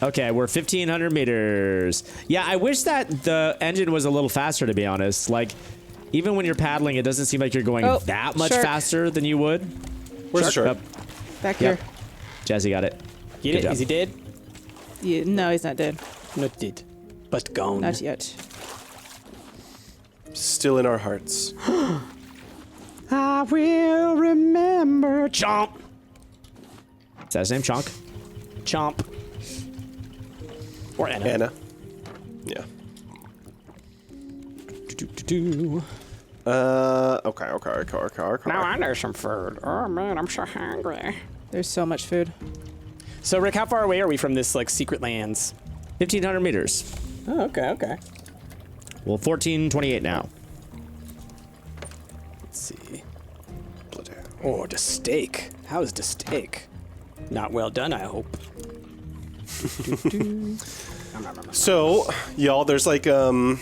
Okay, we're 1,500 meters. Yeah, I wish that the engine was a little faster, to be honest. Like, even when you're paddling, it doesn't seem like you're going that much faster than you would. Where's the shark? Back here. Jazzy got it. Is he dead? Yeah, no, he's not dead. Not dead, but gone. Not yet. Still in our hearts. I will remember. Chomp. Is that his name, Chonk? Chomp. Or Anna. Anna. Yeah. Okay. Now I know some food. Oh man, I'm so hungry. There's so much food. So Rick, how far away are we from this like secret lands? 1,500 meters. Oh, okay. Well, 1428 now. Let's see. Oh, the steak. How is the steak? Not well done, I hope. So, y'all, there's like, 15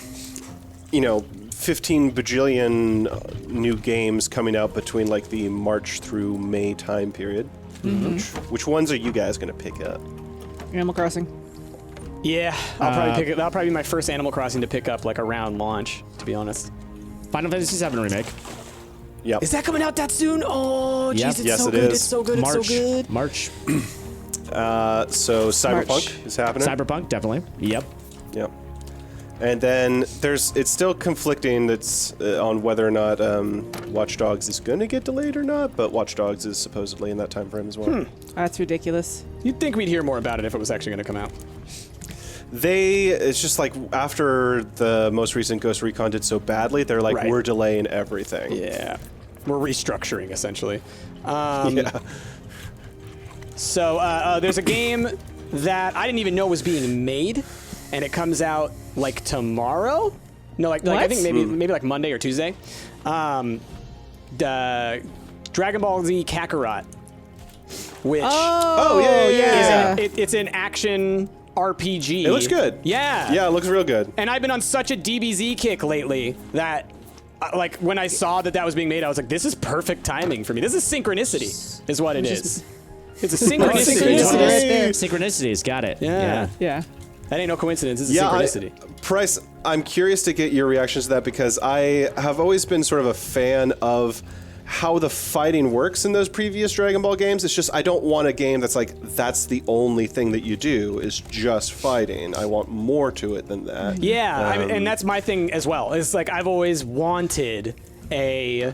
bajillion new games coming out between like the March through May time period. Which ones are you guys going to pick up? Animal Crossing. Yeah, I'll probably pick it. That'll probably be my first Animal Crossing to pick up like around launch, to be honest. Final Fantasy VII Remake. Yep. Is that coming out that soon? Oh, Yep. jeez, Yes, it's so it good. is. It's so good. March. It's so good. March. So Cyberpunk March. is happening. Cyberpunk, definitely. Yep. Yep. And then it's still conflicting. That's on whether or not Watch Dogs is going to get delayed or not. But Watch Dogs is supposedly in that time frame as well. That's ridiculous. You'd think we'd hear more about it if it was actually going to come out. It's just like after the most recent Ghost Recon did so badly, they're like, Right. we're delaying everything. Yeah, we're restructuring essentially. Yeah. So there's a game that I didn't even know was being made, and it comes out like tomorrow. No, like I think maybe like Monday or Tuesday. The Dragon Ball Z Kakarot, which yeah. it's an action RPG. It looks good. Yeah. Yeah, it looks real good. And I've been on such a DBZ kick lately that, like, when I saw that was being made, I was like, this is perfect timing for me. This is synchronicity, is what it is. It's a synchronicity. Synchronicities, got it. Yeah. Yeah. That ain't no coincidence. This is synchronicity. Price, I'm curious to get your reactions to that because I have always been sort of a fan of how the fighting works in those previous Dragon Ball games. It's just I don't want a game that's like that's the only thing that you do is just fighting. I want more to it than that. Yeah, and that's my thing as well. It's like I've always wanted an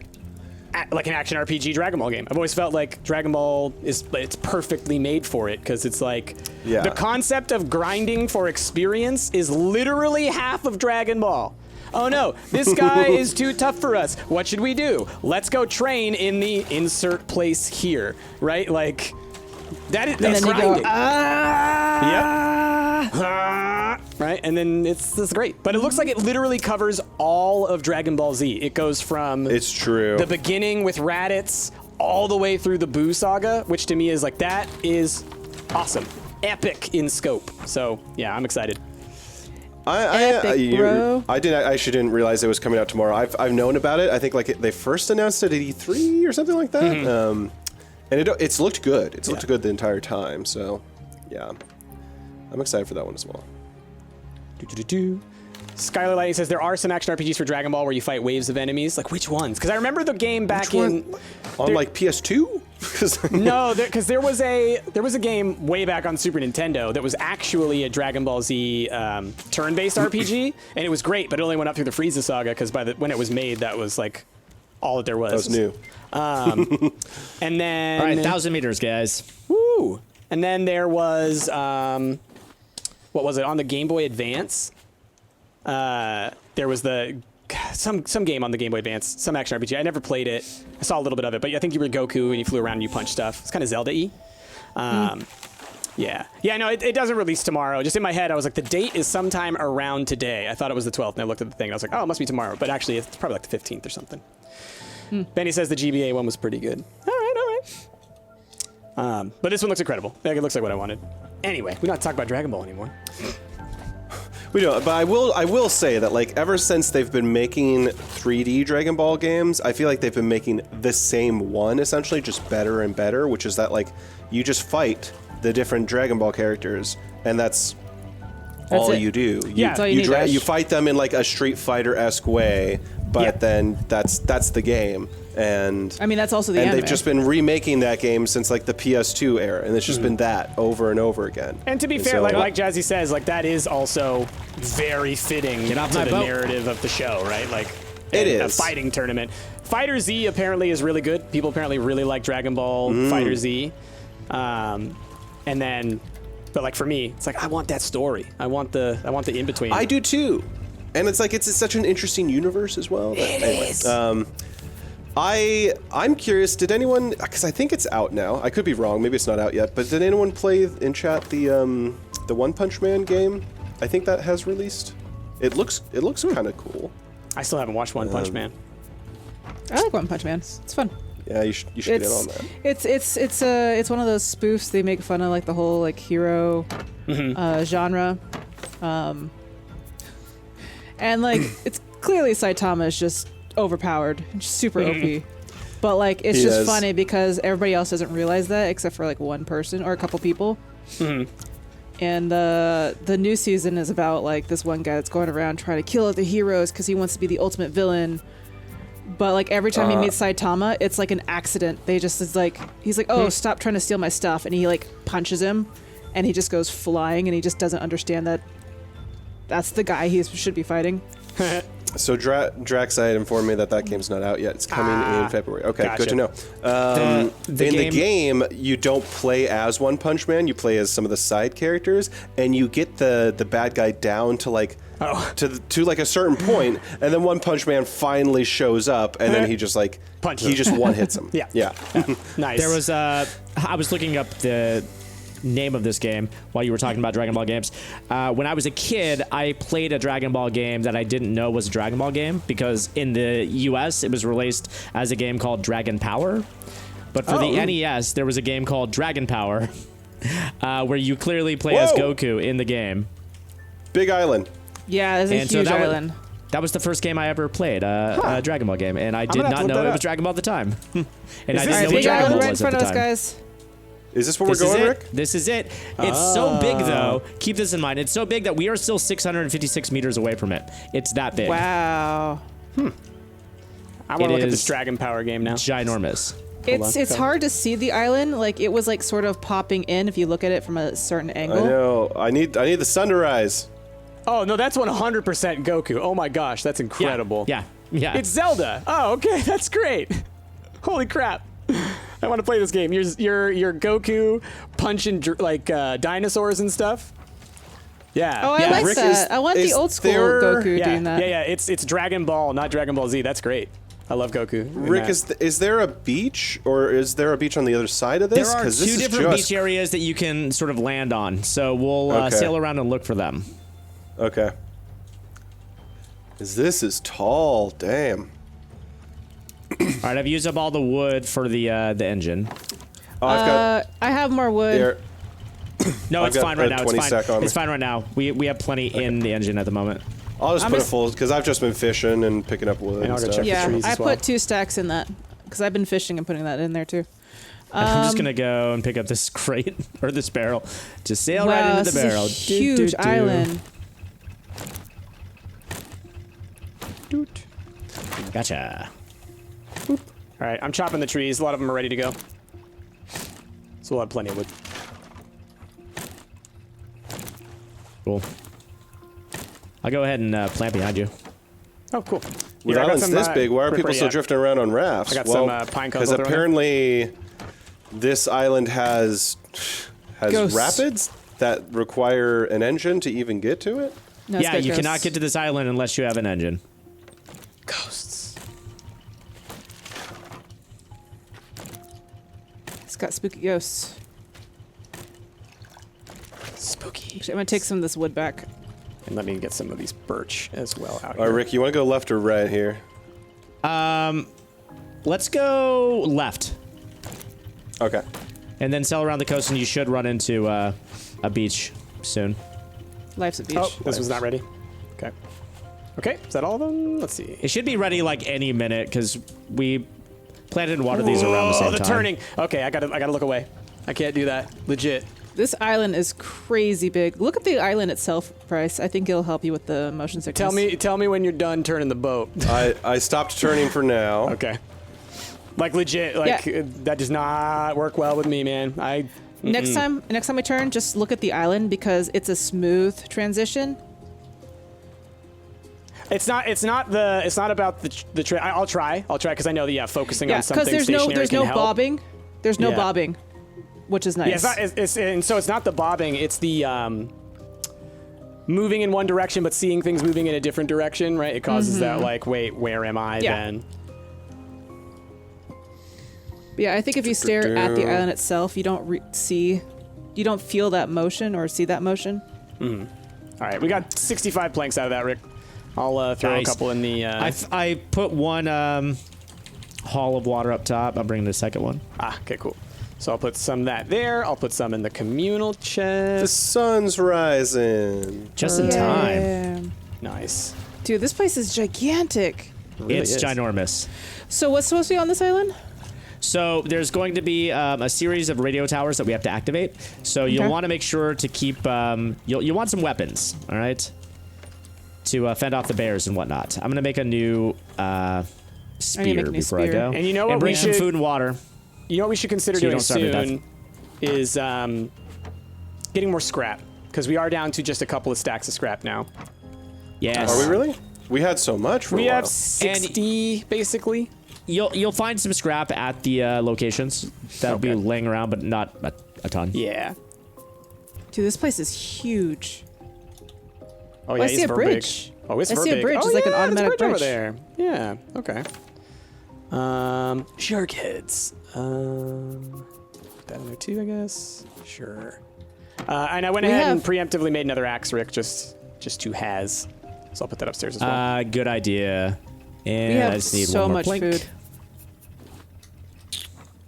action RPG Dragon Ball game. I've always felt like Dragon Ball it's perfectly made for it because it's like the concept of grinding for experience is literally half of Dragon Ball. Oh no, this guy is too tough for us. What should we do? Let's go train in the insert place here, right? Like that's grinding. Right, and then it's great. But it looks like it literally covers all of Dragon Ball Z. It goes from It's true. the beginning with Raditz all the way through the Buu saga, which to me is like that is awesome, epic in scope. So yeah, I'm excited. Epic, bro. I actually didn't realize it was coming out tomorrow. I've known about it. I think like they first announced it at E3 or something like that. And it's looked good. It's looked good the entire time. So yeah, I'm excited for that one as well. Skylar Lighting says there are some action RPGs for Dragon Ball where you fight waves of enemies. Like which ones? Because I remember the game back on like PS2. No, because there was a game way back on Super Nintendo that was actually a Dragon Ball Z turn-based RPG, and it was great, but it only went up through the Frieza saga because when it was made, that was like all that there was. That was new. And then All right, 1,000 meters, guys. woo, and then there was what was it on the Game Boy Advance? There was some game on the Game Boy Advance, some action RPG. I never played it. I saw a little bit of it, but I think you were Goku and you flew around and you punched stuff. It's kind of Zelda-y. Yeah. Yeah, no, it doesn't release tomorrow. Just in my head, I was like, the date is sometime around today. I thought it was the 12th, and I looked at the thing, and I was like, oh, it must be tomorrow. But actually, it's probably like the 15th or something. Benny says the GBA one was pretty good. All right. But this one looks incredible. Like, it looks like what I wanted. Anyway, we don't have to talk about Dragon Ball anymore. We don't, but I will say that like ever since they've been making 3D Dragon Ball games, I feel like they've been making the same one essentially, just better and better, which is that like you just fight the different Dragon Ball characters and that's all it. you do. Yeah. That's all you need, Ash. You fight them in like a Street Fighter-esque way, but then that's the game. And I mean, that's also the and anime. they've just been remaking that game since like the PS2 era, and it's just been that over and over again. And to be fair, so- like Jazzy says, like that is also very fitting to off the my boat. narrative of the show, right? Like It a is. fighting tournament. Fighter Z apparently is really good. People apparently really like Dragon Ball Fighter Z. And then, but like for me, it's like I want that story. I want the in between. I do too, and it's like it's such an interesting universe as well. It is. I'm curious. Did anyone? Because I think it's out now. I could be wrong. Maybe it's not out yet. But did anyone play in chat the One Punch Man game? I think that has released. It looks kind of cool. I still haven't watched One Punch Man. I like One Punch Man. It's fun. Yeah, you should get in on that. It's one of those spoofs. They make fun of like the whole like hero genre, and like it's clearly Saitama is just overpowered, just super OP. But like it's He just is. funny because everybody else doesn't realize that except for like one person or a couple people. And the new season is about like this one guy that's going around trying to kill other heroes because he wants to be the ultimate villain. But like every time he meets Saitama, it's like an accident. He's like, oh, stop trying to steal my stuff, and he like punches him, and he just goes flying, and he just doesn't understand that that's the guy he should be fighting. So Drax had informed me that game's not out yet. It's coming in February. Okay, gotcha. good to know. The game, you don't play as One Punch Man. You play as some of the side characters, and you get the bad guy down to like to like a certain point, and then One Punch Man finally shows up, and then he just like Punches him. just one hits him. Yeah. Nice. There was I was looking up the name of this game while you were talking about Dragon Ball games. When I was a kid, I played a Dragon Ball game that I didn't know was a Dragon Ball game because in the US it was released as a game called Dragon Power. But for the NES, there was a game called Dragon Power where you clearly play as Goku in the game. Big Island. Yeah, there's a And so huge that island. That was the first game I ever played, a Dragon Ball game, and I did gonna have not to look know that it up. was Dragon Ball at the time. And Is I this didn't know what Big Dragon island Ball right in was at front the of us, time. guys. Is this where This we're is going, it. Rick? This is it. It's so big, though. Keep this in mind. It's so big that we are still 656 meters away from it. It's that big. Wow. I want to look at this Dragon Power game now. Ginormous. It's hard to see the island. Like it was like sort of popping in if you look at it from a certain I angle. know. I need the sun to rise. Oh no, that's 100% Goku. Oh my gosh, that's incredible. Yeah. It's Zelda. Oh, okay, that's great. Holy crap. I want to play this game. You're Goku punching like dinosaurs and stuff. Yeah. Oh, I yeah. like Rick, that. I want is the old school there- Goku yeah. doing that. Yeah. It's Dragon Ball, not Dragon Ball Z. That's great. I love Goku. in Rick, that. is there a beach, or is there a beach on the other side of this? There are 'Cause two this is different just- beach areas that you can sort of land on. So we'll Okay. sail around and look for them. Okay. 'Cause this is tall. Damn. All right, I've used up all the wood for the engine. Oh, I've got I have more wood. there. No, I've it's got fine right a now. 20 It's stack fine. on It's me. fine right now. We have plenty in the engine at the moment. I'll just I'm put it just- full because I've just been fishing and picking up wood And and I'll go stuff. check the Yeah, trees I as well. put 2 stacks in that because I've been fishing and putting that in there too. I'm just gonna go and pick up this crate or this barrel. Just sail Wow, right into this the is barrel. a huge island. Gotcha. All right, I'm chopping the trees. A lot of them are ready to go. So we'll have plenty of wood. Cool. I'll go ahead and plant behind you. Oh, cool. With Here, I got islands some, this big, why are Ripper, people still yeah. drifting around on rafts? I got well, some, pine cones because I'll throw in. apparently this island has Ghosts. rapids that require an engine to even get to it. No, it's Yeah, got you ghosts. cannot get to this island unless you have an engine. Ghosts. It's got spooky ghosts. Spooky. Actually, I'm gonna take some of this wood back. And let me get some of these birch as well out All right, here. Rick, you want to go left or right here? Let's go left Okay. and then sail around the coast, and you should run into a beach soon. Life's a beach. Oh, this was not ready. Okay. Okay, is that all of them? Let's see. It should be ready like any minute because we planted and watered these around the same Oh, the time. turning. Okay, I gotta look away. I can't do that. Legit. This island is crazy big. Look at the island itself, Bryce. I think it'll help you with the motion sickness. Tell me when you're done turning the boat. I stopped turning for now. Okay. Like legit, that does not work well with me, man. Next time we turn, just look at the island because it's a smooth transition. It's not about the I'll try because I know that focusing on something stationary there's no can help. bobbing. There's no bobbing, which is nice. Yeah, it's not the bobbing, it's the moving in one direction but seeing things moving in a different direction, right? It causes that like, wait, where am I then? Yeah, I think if you stare at the island itself, you don't you don't feel that motion or see that motion. All right, we got 65 planks out of that, Rick. I'll throw a couple in the... I put one haul of water up top. I'll bring the second one. Okay, cool. So I'll put some of that there. I'll put some in the communal chest. The sun's rising. Just in time. Nice. Dude, this place is gigantic. It really It's is. ginormous. So what's supposed to be on this island? So there's going to be a series of radio towers that we have to activate. So you'll want to make sure to keep... you'll want some weapons, all right? To fend off the bears and whatnot. I'm going to make a new spear before I go. And you know what? And bring some food and water. You know what we should consider doing soon is getting more scrap. Because we are down to just a couple of stacks of scrap now. Yes. Are we really? We had so much for a while. We have 60, basically. You'll find some scrap at the locations that'll be laying around, but not a ton. Yeah. Dude, this place is huge. Oh yeah, I see a bridge. Big. Oh, it's I see a bridge. It's like an automatic bridge over bridge. there. Yeah. Okay. Shark heads. Put that in there too, I guess. Sure. And I went ahead and preemptively made another axe, Rick, just to has. So I'll put that upstairs as well. Good idea. And We have I just need so one more much plank. food.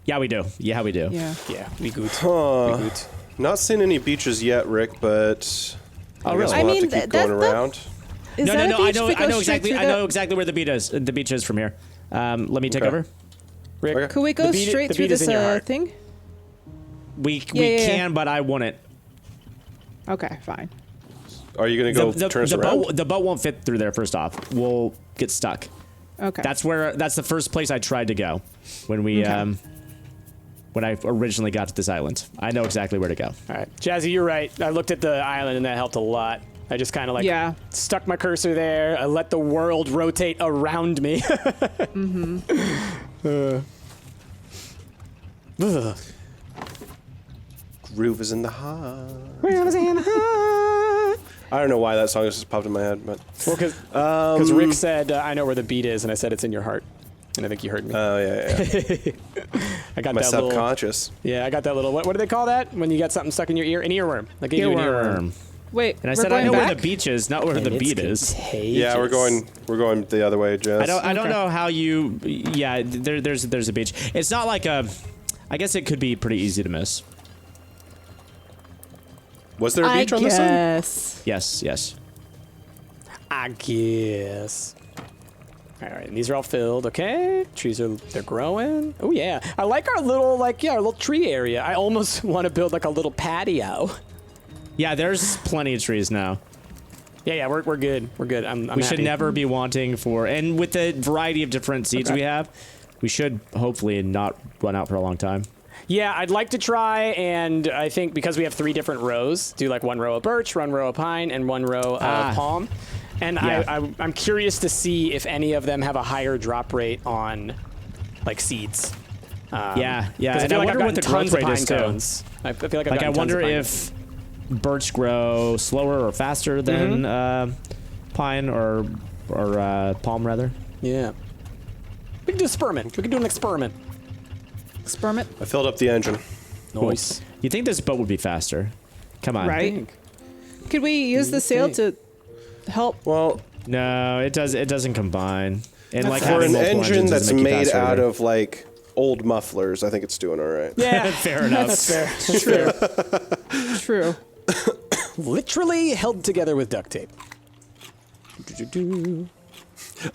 Yeah, we do. Yeah, we do. Yeah. Yeah, we good. Huh. We good. Not seen any beaches yet, Rick, but I guess really? we'll I have mean, to keep going around. Is No, that no, a no. beach? I We go know straight exactly. through I that? know exactly where the beach is. The beach is from here. Let me take Okay. over. Rick, Okay. Could we go the beat- straight the through beat is this in your heart. thing? We yeah. can, but I wouldn't. Okay, fine. Are you going to go turn us around? The boat won't fit through there. First off, we'll get stuck. Okay. That's the first place I tried to go when we when I originally got to this island. I know exactly where to go. All right, Jazzy, you're right. I looked at the island and that helped a lot. I just kind of stuck my cursor there. I let the world rotate around me. Groove is in the heart. I don't know why that song just popped in my head, but Well, because Rick said, I know where the beat is, and I said it's in your heart. And I think you heard me. oh yeah. I got My that little... subconscious. Yeah, I got that little... What do they call that? When you got something stuck in your ear? An earworm. I gave you an earworm. Wait, And I we're said I going know back? where the beach is, not where the beat is. Yeah, we're going the other way, Jess. I don't know how you. Yeah, there's a beach. It's not like a. I guess it could be pretty easy to miss. Was there a beach on this side? Yes. Yes. I guess. All right, and these are all filled. Okay, trees they're growing. Oh yeah, I like our little our little tree area. I almost want to build like a little patio. Yeah, there's plenty of trees now. Yeah, we're good. We're good. I'm We should happy. never be wanting for, and with the variety of different seeds we have, we should hopefully not run out for a long time. Yeah, I'd like to try, and I think because we have 3 different rows, do like 1 row of birch, 1 row of pine, and 1 row of palm. And Yeah. I'm curious to see if any of them have a higher drop rate on like seeds. Yeah. 'Cause I And feel I like wonder I've what the gotten growth tons of rate is pine too. cones. I feel like I've Like I gotten tons of wonder pine if birch grow slower or faster than pine or palm rather. cones. Yeah. We can do an experiment. We can do an experiment. Experiment. I filled up the engine. Nice. You think this boat would be faster? Come on. Right. Could we use the sail to help? Well, No, it doesn't combine. And like for having an multiple engine engines that's doesn't make you made faster out either. of like old mufflers, I think it's doing all right. Yeah, Fair enough. that's fair. True. Literally held together with duct tape.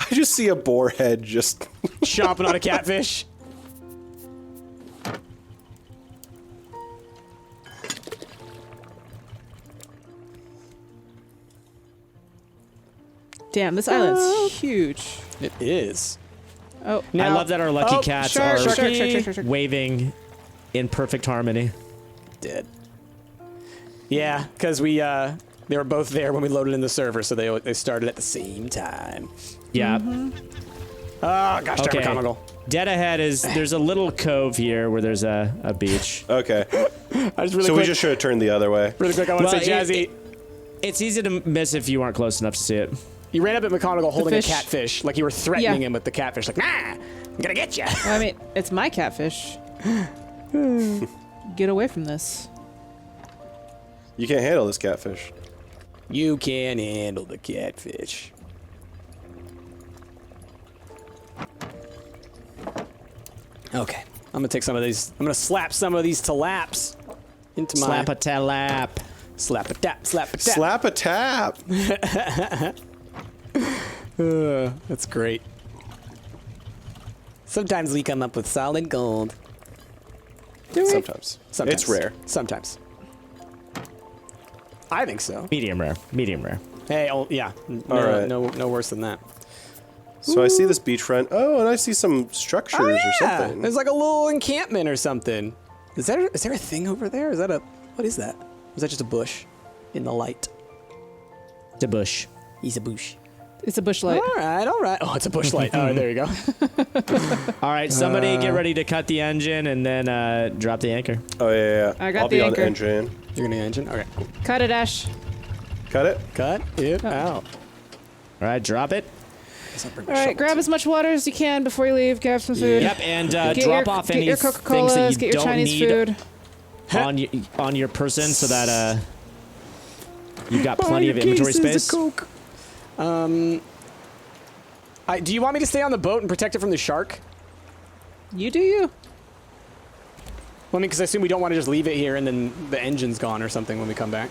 I just see a boar head just. Chomping on a catfish. Damn, this island's huge. It is. Oh, I love that our lucky cats shark, are shark. waving in perfect harmony. Dead. Yeah, because we they were both there when we loaded in the server, so they started at the same time. Yeah. Oh gosh, darn Okay. McGonagall. Dead ahead is there's a little cove here where there's a beach. Okay. I just really So quick, we just should have turned the other way. really quick. I want to Well, say, Jazzy, It's easy to miss if you aren't close enough to see it. you ran up at McGonagall holding a fish. catfish, like you were threatening Yeah. him with the catfish, like, nah, I'm gonna get you. well, I mean, it's my catfish. Get away from this. You can't handle this catfish. You can handle the catfish. Okay, I'm gonna take some of these. I'm gonna slap some of these talaps into my Slap a talap. slap a tap, slap a tap. Slap a tap. That's great. Sometimes we come up with solid gold. Sometimes. It's rare. Sometimes. I think so. Medium rare. Medium rare. Hey, oh yeah, no, All right. no worse than that. So I see this beachfront. Oh, and I see some structures or Yeah, something. there's like a little encampment or something. Is there a thing over there? Is that a what is that? Is that just a bush in the light? The bush. He's a bush. It's a bush light. All right. Oh, it's a bush light. Oh, there you go. All right, somebody get ready to cut the engine and then drop the anchor. Oh, yeah. I got I'll the be anchor. on the engine. You're gonna engine. Okay. Cut it, Ash. Cut it. Cut it out. All right, drop it. All right, grab as much water as you can before you leave. Grab some food. Yep, and Get drop your, off get any your things Coca-Colas, that you get your don't Chinese need food. on your person so that you've got plenty of inventory space. Coke. Do you want me to stay on the boat and protect it from the shark? You do you. Well, I mean, because I assume we don't want to just leave it here and then the engine's gone or something when we come back,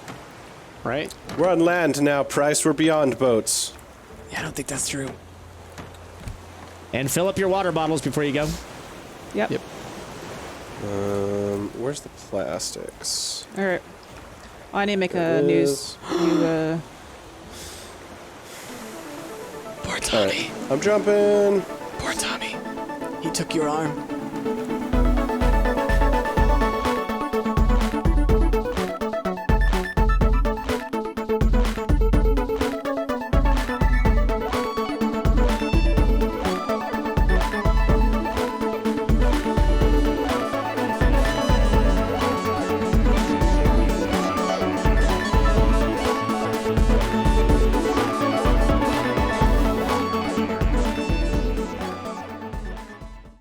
right? We're on land now, Price. We're beyond boats. Yeah, I don't think that's true. And fill up your water bottles before you go. Yep. Yep. Where's the plastics? All right. Oh, I need to make There a it new. is. Poor All Tommy. right. I'm jumping. Poor Tommy. He took your arm.